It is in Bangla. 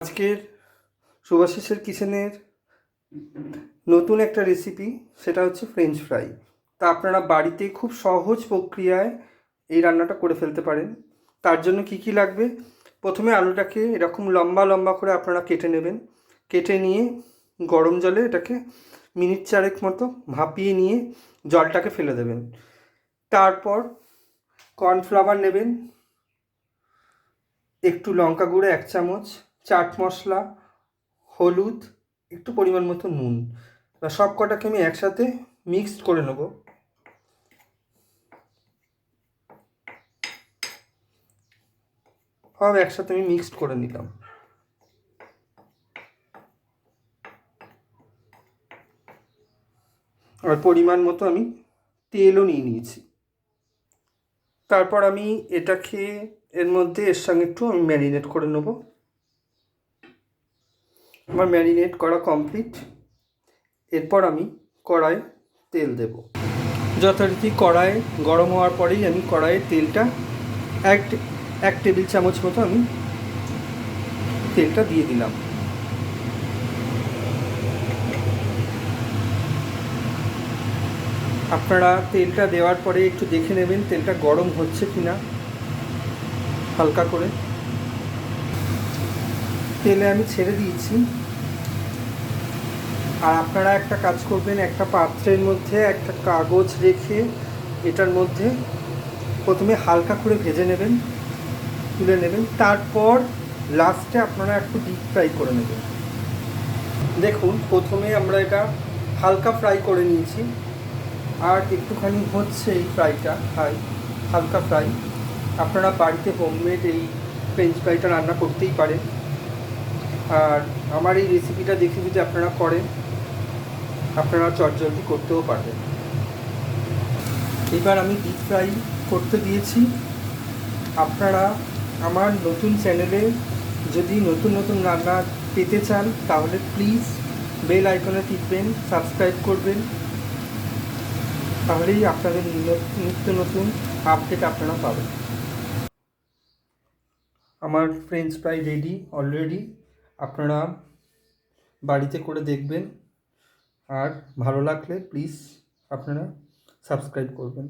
আজকের শুভাশিসের কিচেনের নতুন একটা রেসিপি, সেটা হচ্ছে ফ্রেঞ্চ ফ্রাই। তা আপনারা বাড়িতে খুব সহজ প্রক্রিয়ায় এই রান্নাটা করে ফেলতে পারেন। তার জন্য কি কি লাগবে? প্রথমে আলুটাকে এরকম লম্বা লম্বা করে আপনারা কেটে নেবেন। কেটে নিয়ে গরম জলে এটাকে মিনিট 4 মতো ভাপিয়ে নিয়ে জলটাকে ফেলে দেবেন। তারপর কর্নফ্লাওয়ার নেবেন, একটু লঙ্কা গুঁড়ো 1 চামচ, চাট মশলা, হলুদ, একটু পরিমাণ মতো নুন, সব কটাকে আমি একসাথে মিক্সড করে নেব। সব একসাথে আমি মিক্সড করে নিলাম। আর পরিমাণ মতো আমি তেলও নিয়ে নিয়েছি। তারপর আমি এটাকে এর মধ্যে এর সঙ্গে একটু আমি ম্যারিনেট করে নেব। আমার ম্যারিনেট করা কমপ্লিট। এরপর আমি কড়াইয়ে তেল দেব। যথারীতি কড়াই গরম হওয়ার পরেই আমি কড়াইয়ের তেলটা এক টেবিল চামচ মতো আমি তেলটা দিয়ে দিলাম। আপনারা তেলটা দেওয়ার পরে একটু দেখে নেবেন তেলটা গরম হচ্ছে কি না, হালকা করে। তেলে আমি ছেড়ে দিয়েছি। আর আপনারা একটা কাজ করবেন, একটা পাত্রের মধ্যে একটা কাগজ রেখে এটার মধ্যে প্রথমে হালকা করে ভেজে নেবেন, তুলে নেবেন। তারপর লাস্টে আপনারা একটু ডিপ ফ্রাই করে নেবেন। দেখুন, প্রথমে আমরা এটা হালকা ফ্রাই করে নিয়েছি, আর একটুখানি হচ্ছে এই ফ্রাইটা হালকা ফ্রাই। আপনারা বাড়িতে হোমমেড এই ফ্রেঞ্চ ফ্রাইটা রান্না করতেই পারেন। আর আমার এই রেসিপিটা দেখে যদি আপনারা করেন, আপনারা চটজলদি করতেও পারবেন। এবার আমি ডিপ ফ্রাই করতে দিয়েছি। আপনারা আমার নতুন চ্যানেলে যদি নতুন নতুন রান্না পেতে চান, তাহলে প্লিজ বেল আইকনে টিপবেন, সাবস্ক্রাইব করবেন। তাহলেই আপনাদের নিত্য নতুন আপডেট আপনারা পাবেন। আমার ফ্রেঞ্চ ফ্রাই রেডি অলরেডি। আপনারা বাড়িতে করে দেখবেন, আর ভালো লাগলে প্লিজ আপনারা সাবস্ক্রাইব করবেন।